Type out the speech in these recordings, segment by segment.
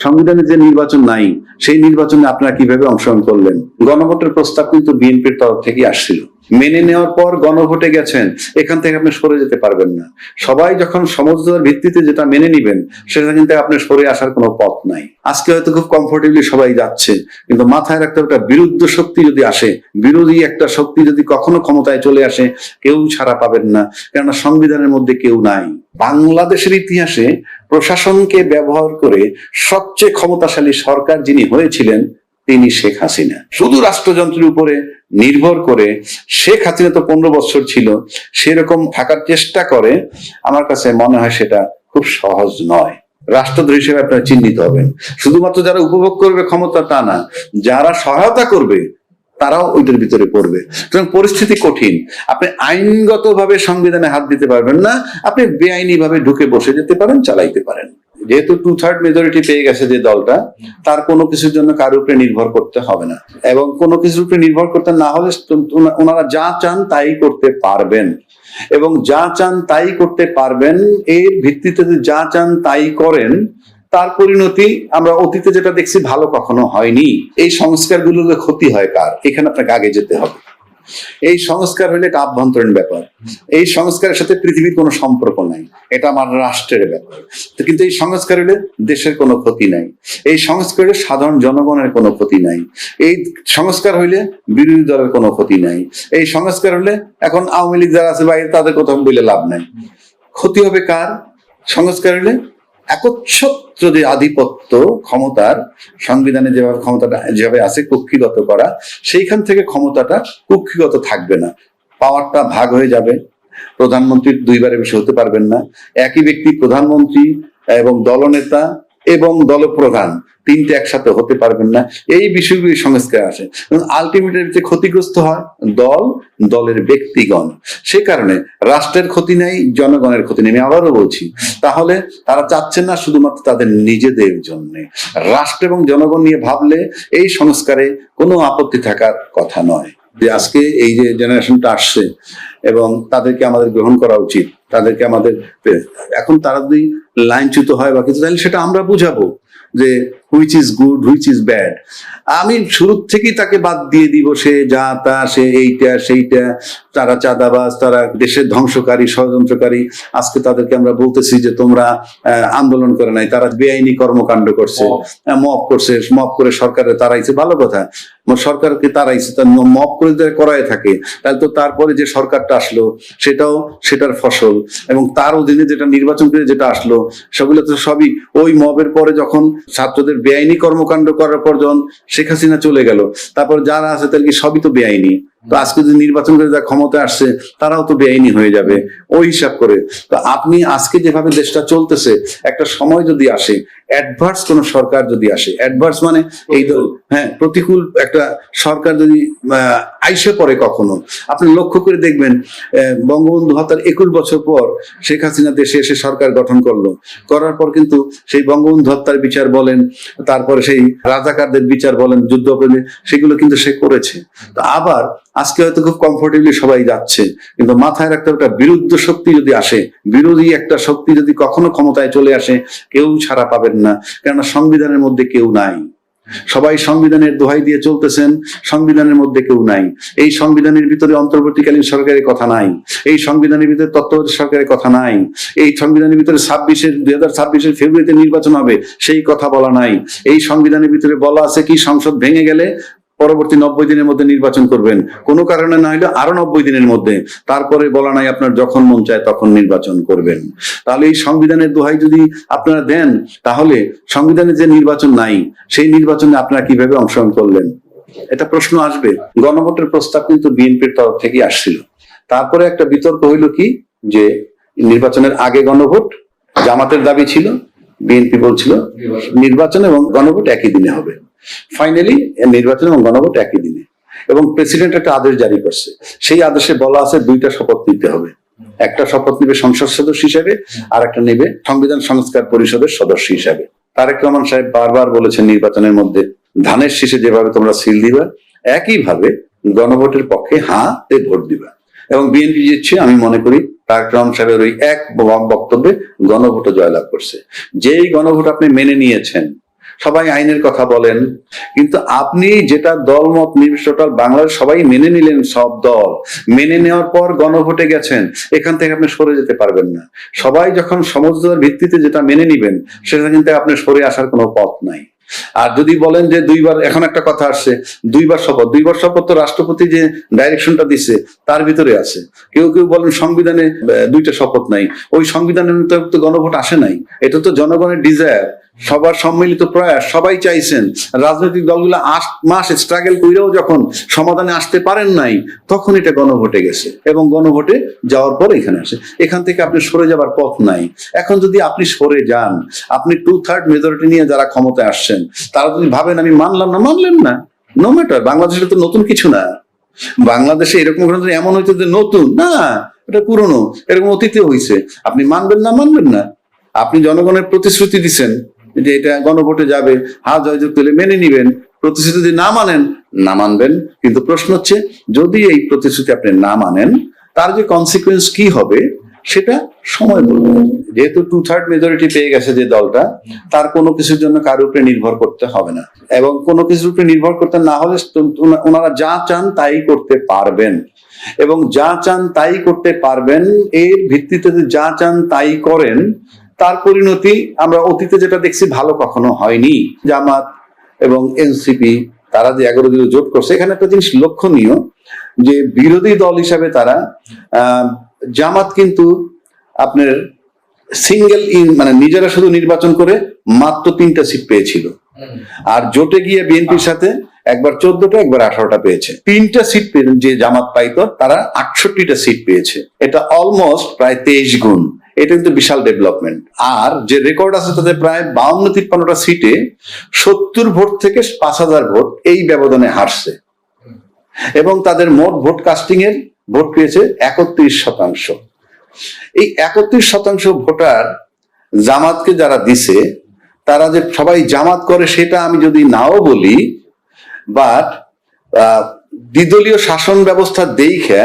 সংবিধানে যে নির্বাচন নাই সেই নির্বাচনে আপনারা কিভাবে অংশগ্রহণ করলেন? গণভোটের প্রস্তাব কিন্তু বিএনপির তরফ থেকে আসছিল, মেনে নেওয়ার পর গণভোটে গেছেন, এখান থেকে আপনি সরে যেতে পারবেন না। সবাই যখন সমঝোতার ভিত্তিতে যেটা মেনে নিবেন সেটা কিন্তু আপনি সরে আসার কোনো পথ নাই। আজকে হয়তো খুব কমফোর্টেবলি সবাই যাচ্ছে, কিন্তু মাথায় রাখতে হবে, একটা বিরুদ্ধ শক্তি যদি আসে, বিরোধী একটা শক্তি যদি কখনো ক্ষমতায় চলে আসে, কেউ ছাড়া পাবেন না, কেননা সংবিধানের মধ্যে কেউ নাই। বাংলাদেশের ইতিহাসে প্রশাসনকে ব্যবহার করে সবচেয়ে ক্ষমতাশালী সরকার যিনি হয়েছিলেন তিনি শেখ হাসিনা। শুধু রাষ্ট্রযন্ত্রের উপরে নির্ভর করে শেখ হাসিনা তো 15 বছর ছিল, সেরকম থাকার চেষ্টা করে, আমার কাছে মনে হয় সেটা খুব সহজ নয়। রাষ্ট্রদ্রোহী হিসেবে আপনারা চিহ্নিত হবেন। শুধুমাত্র যারা উপভোগ করবে ক্ষমতা তা না, যারা সহায়তা করবে তারাও ওইটার ভিতরে পড়বে। সুতরাং পরিস্থিতি কঠিন। আপনি আইনগত ভাবে সংবিধানে হাত দিতে পারবেন না, আপনি বেআইনি ভাবে ঢুকে বসে যেতে পারেন, চালাইতে পারেন। যেহেতু 2/3 মেজরিটি পেয়ে গেছে যে দলটা, তার কোনো কিছুর জন্য কারোর উপরে নির্ভর করতে হবে না, এবং কোনো কিছুর উপরে নির্ভর করতে না হলে ওনারা যা চান তাই করতে পারবেন, এবং যা চান তাই করতে পারবেন। এর ভিত্তিতে যা চান তাই করেন, তার পরিণতি আমরা অতীতে যেটা দেখছি ভালো কখনো হয়নি। এই সংস্কারগুলোতে ক্ষতি হয় কার? এখানে আপনাকে আগে যেতে হবে। এই সংস্কার হলে একটা আভ্যন্তরীণ ব্যাপার, এই সংস্কারের সাথে পৃথিবীর কোনো সম্পর্ক নাই, এটা আমার রাষ্ট্রের ব্যাপার। কিন্তু এই সংস্কার হলে দেশের কোনো ক্ষতি নাই, এই সংস্কার হলে সাধারণ জনগণের কোনো ক্ষতি নাই, এই সংস্কার হইলে বিরোধী দলের কোনো ক্ষতি নাই, এই সংস্কার হলে এখন আওয়ামী লীগ যারা আছে বাইরে তাদের কথা বলে লাভ নাই। ক্ষতি হবে কার? সংস্কার হলে একচ্ছত্র যে আধিপত্য ক্ষমতার, সংবিধানে যেভাবে ক্ষমতাটা যেভাবে আছে কক্ষিগত করা, সেইখান থেকে ক্ষমতাটা কক্ষিগত থাকবে না, পাওয়ারটা ভাগ হয়ে যাবে। প্রধানমন্ত্রী 2বারের বেশি হতে পারবেন না, একই ব্যক্তি প্রধানমন্ত্রী এবং দলনেতা এবং দলপ্রধান তিনটে একসাথে হতে পারবেন না। এই বিষয়গুলি সংস্কার আসে, আলটিমেটলি যে ক্ষতিগ্রস্ত হয় দল, দলের ব্যক্তিগণ। সে কারণে রাষ্ট্রের ক্ষতি নেই, জনগণের ক্ষতি নেই। আমি আবারও বলছি, তাহলে তারা চাচ্ছেন না শুধুমাত্র তাদের নিজেদের জন্য, রাষ্ট্র এবং জনগণ নিয়ে ভাবলে এই সংস্কারে কোনো আপত্তি থাকার কথা নয়। যে আজকে এই যে জেনারেশনটা আসছে এবং তাদেরকে আমাদের গ্রহণ করা উচিত, তাদেরকে আমাদের, এখন তারা যদি লাইনচ্যুত হয় বা কিছু, তাহলে সেটা আমরা বুঝাবো যে which is good, which is bad. আমি শুরু থেকেই তাকে বাদ দিয়ে দিব, সে যা তা, সে এইটা সেইটা, তারা চাঁদাবাজ, তারা দেশের ধ্বংসকারী, ষড়যন্ত্রকারী। আজকে তাদেরকে আমরা বলতেছি যে তোমরা আন্দোলন করে নাই, তারা বেআইনি কর্মকাণ্ড করছে, মব করছে, মব করে সরকারে তারাইছে, ভালো কথা, সরকারকে তারাইছে, তার মব করে করায় থাকে, তাহলে তো তারপরে যে সরকারটা আসলো সেটাও সেটার ফসল, এবং তার অধীনে যেটা নির্বাচন করে যেটা আসলো সেগুলো তো সবই ওই মবের পরে, যখন ছাত্রদের বেআইনি কর্মকাণ্ড করার পর যখন শেখ হাসিনা চলে গেল, তারপর যারা আছে তার কি সবই তো বেআইনি। তো আজকে যদি নির্বাচন করে যা ক্ষমতা আসছে তারাও তো বেআইনি হয়ে যাবে ওই হিসাব করে। তো আপনি আজকে যেভাবে দেশটা চলতেছে, একটা সময় যদি আসে, অ্যাডভার্স কোন সরকার যদি আসে, অ্যাডভার্স মানে এই প্রতিকূল একটা সরকার যদি আইসে পড়ে কখনো, আপনি লক্ষ্য করে দেখবেন বঙ্গবন্ধু হত্যার 21 বছর পর শেখ হাসিনা দেশে এসে সরকার গঠন করলো, করার পর কিন্তু সেই বঙ্গবন্ধু হত্যার বিচার বলেন, তারপরে সেই রাজাকারদের বিচার বলেন, যুদ্ধ অপরাধী, সেগুলো কিন্তু সে করেছে। তো আবার আজকে হয়তো খুব কমফোর্টেবলি সবাই যাচ্ছে, কিন্তু মাথায় রাখতে হবে, একটা বিরুদ্ধ শক্তি যদি আসে, বিরোধী একটা শক্তি যদি কখনো ক্ষমতায় চলে আসে, কেউ ছাড়া পাবেন না, কেননা সংবিধানের মধ্যে কেউ নাই। সবাই সংবিধানের দোহাই দিয়ে চলতেছেন, সংবিধানের মধ্যে কেউ নাই। এই সংবিধানের ভিতরে অন্তর্বর্তীকালীন সরকারের কথা নাই, এই সংবিধানের ভিতরে তত্ত্বাবধায়ক সরকারের কথা নাই, এই সংবিধানের ভিতরে 2026 ফেব্রুয়ারিতে নির্বাচন হবে সেই কথা বলা নাই। এই সংবিধানের ভিতরে বলা আছে কি সংসদ ভেঙে গেলে পরবর্তী 90 দিনের মধ্যে নির্বাচন করবেন, কোনো কারণে না হলে আরো 90 দিনের মধ্যে। তারপরে বলা নাই আপনার যখন মন চায় তখন নির্বাচন করবেন। তাহলে এই সংবিধানের দোহাই যদি আপনারা দেন, তাহলে সংবিধানে যে নির্বাচন নাই সেই নির্বাচনে আপনারা কিভাবে অংশগ্রহণ করলেন? এটা প্রশ্ন আসবে। গণভোটের প্রস্তাব কিন্তু বিএনপির তরফ থেকে আসছিল। তারপরে একটা বিতর্ক হইল কি, যে নির্বাচনের আগে গণভোট, জামাতের দাবি ছিল, বিএনপি বলছিল নির্বাচন এবং গণভোট একই দিনে হবে। ফাইনালি নির্বাচন এবং গণভোট একই দিনে, এবং প্রেসিডেন্ট একটা আদেশ জারি করছে। সেই আদেশে বলা আছে 2টা শপথ নিতে হবে, একটা শপথ নিবে সংসদ সদস্য হিসেবে, আর একটা নেবে সংবিধান সংস্কার পরিষদের সদস্য হিসেবে। তারেক রহমান সাহেব বারবার বলেছেন নির্বাচনের মধ্যে ধানের শীষে যেভাবে তোমরা সিল দিবা, একইভাবে গণভোটের পক্ষে হাঁ তে ভোট দিবা। এবং বিএনপি জিতছে, আমি মনে করি তারেক রহমান সাহেবের ওই এক বক্তব্যে গণভোটে জয়লাভ করছে। যেই গণভোট আপনি মেনে নিয়েছেন, সবাই আইনের কথা বলেন, কিন্তু আপনি যেটা দলমত নির্বিশেষে টোটাল বাংলাদেশ সবাই মেনে নিলেন, সব দল মেনে নেওয়ার পর গণভোটে গেছেন, এখান থেকে আপনি সরে যেতে পারবেন না। সবাই যখন সমঝোতার ভিত্তিতে যেটা মেনে নিবেন, সেটা কিন্তু আপনি সরে আসার কোনো পথ নাই। আর যদি বলেন যে দুইবার, এখন একটা কথা আসছে দুইবার শপথ তো রাষ্ট্রপতি যে ডাইরেকশনটা দিচ্ছে তার ভিতরে আছে। কেউ কেউ বলেন সংবিধানে দুইটা শপথ নাই, ওই সংবিধানের তো গণভোট আসে নাই, এটা তো জনগণের ডিজায়ার, সবার সম্মিলিত প্রয়াস, সবাই চাইছেন। রাজনৈতিক দলগুলো 8 মাস স্ট্রাগল করেও যখন সমাধানে আসতে পারেন নাই, তখন এটা গণভোটে গেছে, এবং গণভোটে যাওয়ার পর এখানে আসে। এখান থেকে আপনি সরে যাবার পথ নাই। এখন যদি আপনি সরে যান, আপনি 2/3 মেজরিটি নিয়ে যারা ক্ষমতায় আসছেন, তারা যদি ভাবেন আমি মানলাম না, মানলেন না, নো ম্যাটার। বাংলাদেশে তো নতুন কিছু না। বাংলাদেশে এরকম এমন হইতো যে নতুন না, এটা পুরনো, এরকম অতীতে হয়েছে। আপনি মানবেন না, মানবেন না। আপনি জনগণের প্রতিশ্রুতি দিচ্ছেন যে এটা গণভোটে যাবে, হা জয়যুক্ত হলে মেনে নিবেন। প্রতিশ্রুতি যদি না মানেন, না মানবেন। কিন্তু প্রশ্ন হচ্ছে, যদি এই প্রতিশ্রুতি আপনি না মানেন, তার যে কনসিকুয়েন্স কি হবে সেটা সময় বলবে। যেহেতু 2/3 মেজরিটি পেয়ে গেছে যে দলটা, তার কোনো কিছুর জন্য কারোর উপরে নির্ভর করতে হবে না, এবং কোনো কিছুর উপরে নির্ভর করতে না হলে ওনারা যা চান তাই করতে পারবেন, এবং যা চান তাই করতে পারবেন। এর ভিত্তিতে যা চান তাই করেন, তার পরিণতি আমরা অতীতে যেটা দেখছি ভালো কখনো হয়নি। জামাত এবং এনসিপি তারা যে 11 দিন জোট করছে, এখানে একটা জিনিস লক্ষণীয় যে বিরোধী দল হিসাবে তারা জামাত কিন্তু আপনার সিঙ্গেল মানে নিজেরা শুধু নির্বাচন করে মাত্র 3টা সিট পেয়েছিল, আর জোটে গিয়ে বিএনপির সাথে একবার 14টা একবার 18টা পেয়েছে। 3টা সিট যে জামাত পাইতো, তারা 68টা সিট পেয়েছে। এটা অলমোস্ট প্রায় 23 গুণ। এটা কিন্তু বিশাল ডেভেলপমেন্ট। আর যে রেকর্ড আছে তাদের প্রায় 52-53টা সিটে 70 ভোট থেকে 5000 ভোট এই ব্যবধানে হারছে, এবং তাদের মোট ভোট কাস্টিং এর ভোট পেয়েছে 31%। এই 31% ভোটার জামাতকে যারা দিছে, তারা যে সবাই জামাত করে সেটা আমি যদি নাও বলি, বাট দ্বিদলীয় শাসন ব্যবস্থা দেখে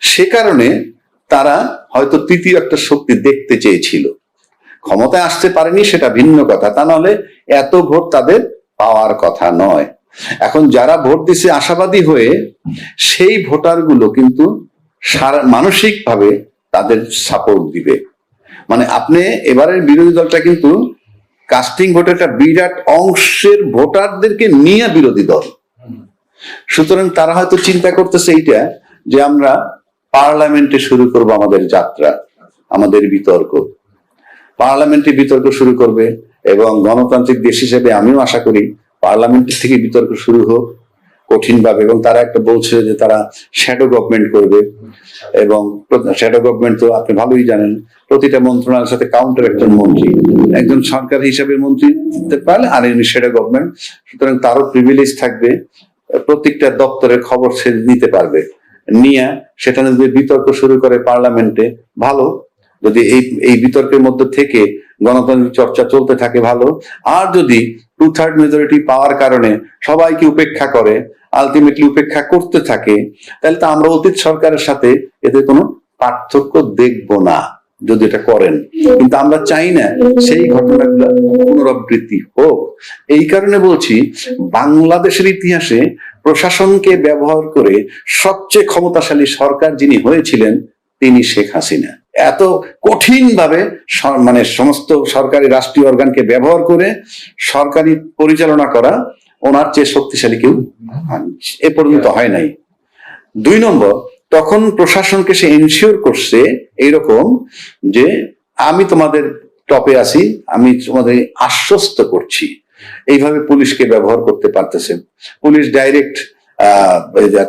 সে কারণে তারা হয়তো তৃতীয় একটা শক্তি দেখতে চেয়েছিল। ক্ষমতায় আসতে পারেনি সেটা ভিন্ন কথা, তা নাহলে এত ভোট তাদের পাওয়ার কথা নয়। এখন যারা ভোট দিছে আশাবাদী হয়ে, সেই ভোটারগুলো কিন্তু মানসিকভাবে তাদের সাপোর্ট দিবে। মানে আপনি এবারের বিরোধী দলটা কিন্তু কাস্টিং ভোটের একটা বিরাট অংশের ভোটারদেরকে নিয়ে বিরোধী দল। সুতরাং তারা হয়তো চিন্তা করতেছে এইটা যে আমরা পার্লামেন্টে শুরু করব আমাদের যাত্রা, আমাদের বিতর্ক, পার্লামেন্টে বিতর্ক শুরু করবে। এবং গণতান্ত্রিক দেশ হিসেবে আমিও আশা করি পার্লামেন্টের থেকে বিতর্ক শুরু হোক কঠিনভাবে। এবং তারা একটা বলছে যে তারা শ্যাডো গভর্নমেন্ট করবে, এবং শ্যাডো গভর্নমেন্ট তো আপনি ভালোই জানেন, প্রতিটা মন্ত্রণালয়ের সাথে কাউন্টার একজন মন্ত্রী, একজন সরকার হিসেবে মন্ত্রী পারলে আর এমনি শ্যাডো গভর্নমেন্ট। সুতরাং তারও প্রিভিলেজ থাকবে, প্রত্যেকটা দপ্তরের খবর সে নিতে পারবে, নিয়ে সেখানে যদি বিতর্ক শুরু করে পার্লামেন্টে ভালো। যদি এই বিতর্কের মধ্যে থেকে গণতান্ত্রিক চর্চা চলতে থাকে ভালো। আর যদি 2/3 মেজরিটি পাওয়ার কারণে সবাইকে উপেক্ষা করে, আলটিমেটলি উপেক্ষা করতে থাকে, তাহলে তো আমরা অতীত সরকারের সাথে এদের কোনো পার্থক্য দেখব না যদি এটা করেন। কিন্তু আমরা চাই না সেই ঘটনাগুলো পুনরাবৃত্তি হোক। এই কারণে বলছি, বাংলাদেশের ইতিহাসে প্রশাসনকে ব্যবহার করে সবচেয়ে ক্ষমতাশালী সরকার যিনি হয়েছিলেন, তিনি শেখ হাসিনা। এত কঠিন ভাবে মানে সমস্ত সরকারি রাষ্ট্রীয় অর্গানকে ব্যবহার করে সরকারি পরিচালনা করা ওনার চেয়ে শক্তিশালী কেউ এ পর্যন্ত হয় নাই। 2 নম্বর, তখন প্রশাসনকে সে এনশিওর করছে এইরকম যে আমি তোমাদের টপে আছি, আমি তোমাদের আশ্বস্ত করছি। এইভাবে পুলিশকে ব্যবহার করতে পারতেছে। পুলিশ ডাইরেক্ট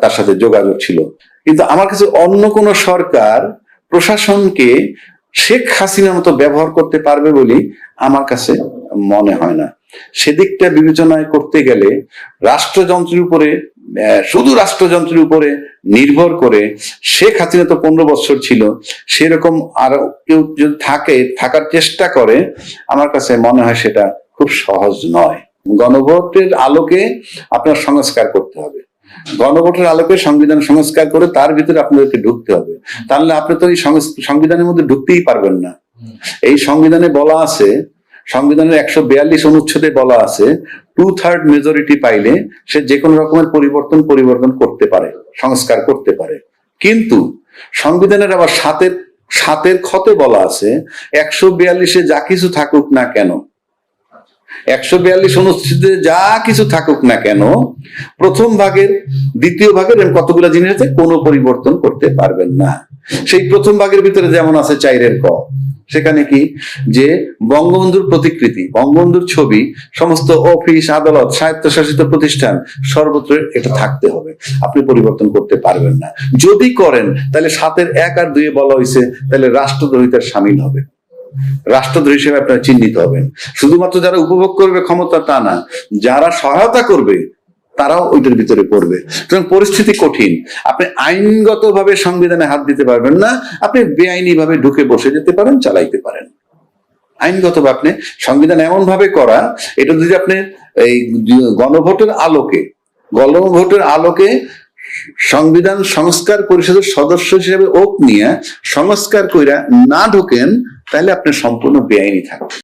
তার সাথে যোগাযোগ ছিল। কিন্তু আমার কাছে অন্য কোন সরকার প্রশাসনকে শেখ হাসিনার মতো ব্যবহার করতে পারবে বলে আমার কাছে মনে হয় না। সেদিকটা বিবেচনায় করতে গেলে রাষ্ট্রযন্ত্রের উপরে, শুধু রাষ্ট্রযন্ত্রের উপরে নির্ভর করে, শেখ হাসিনা তো 15 বছর ছিল, সেরকম আরো কেউ যদি থাকার চেষ্টা করে, আমার কাছে মনে হয় সেটা খুব সহজ নয়। গণভোটের আলোকে আপনার সংস্কার করতে হবে, গণভোটের আলোকে সংবিধান সংস্কার করে তার ভিতরে আপনাদেরকে ঢুকতে হবে। তাহলে আপনি তো এই সংবিধানের মধ্যে ঢুকতেই পারবেন না। এই সংবিধানে বলা আছে সংবিধানের 142 অনুচ্ছেদে বলা আছে 2/3 মেজরিটি পাইলে সে যে কোনো রকমের পরিবর্তন করতে পারে, সংস্কার করতে পারে। কিন্তু সংবিধানের আবার সাতের খতে বলা আছে 142-এ যা কিছু থাকুক না কেন, 142 অনুচ্ছেদে যা কিছু থাকুক না কেন, প্রথম ভাগের দ্বিতীয় ভাগের কতগুলো জিনিস আছে, কোনো পরিবর্তন করতে পারবেন না। সেই প্রথম ভাগের ভিতরে যেমন আছে 4 ক, সেখানে কি যে বঙ্গবন্ধুর প্রতিকৃতি, বঙ্গবন্ধুর ছবি সমস্ত অফিস, আদালত, স্বায়ত্তশাসিত প্রতিষ্ঠান সর্বত্র এটা থাকতে হবে, আপনি পরিবর্তন করতে পারবেন না। যদি করেন তাহলে 7-এর 1 আর 2-এ বলা হয়েছে তাহলে রাষ্ট্রদ্রোহিতার শামিল হবে, রাষ্ট্রদ্রোহী হিসেবে আপনারা চিহ্নিত হবেন। শুধুমাত্র যারা উপভোগ করবে ক্ষমতা তা না, যারা সহায়তা করবে তারাও ওইটার ভিতরে পড়বে। সুতরাং পরিস্থিতি কঠিন। আপনি আইনগতভাবে সংবিধানে হাত দিতে পারবেন না, আপনি বেআইনি ভাবে ঢুকে বসে যেতে পারেন, চালাইতে পারেন। আইনগতভাবে আপনি সংবিধান এমন ভাবে করা, এটা যদি আপনি এই গণভোটের আলোকে সংবিধান সংস্কার পরিষদের সদস্য হিসেবে ওক নিয়ে সংস্কার কইরা না ঢোকেন, তাহলে আপনি সম্পূর্ণ বেআইনি থাকবেন।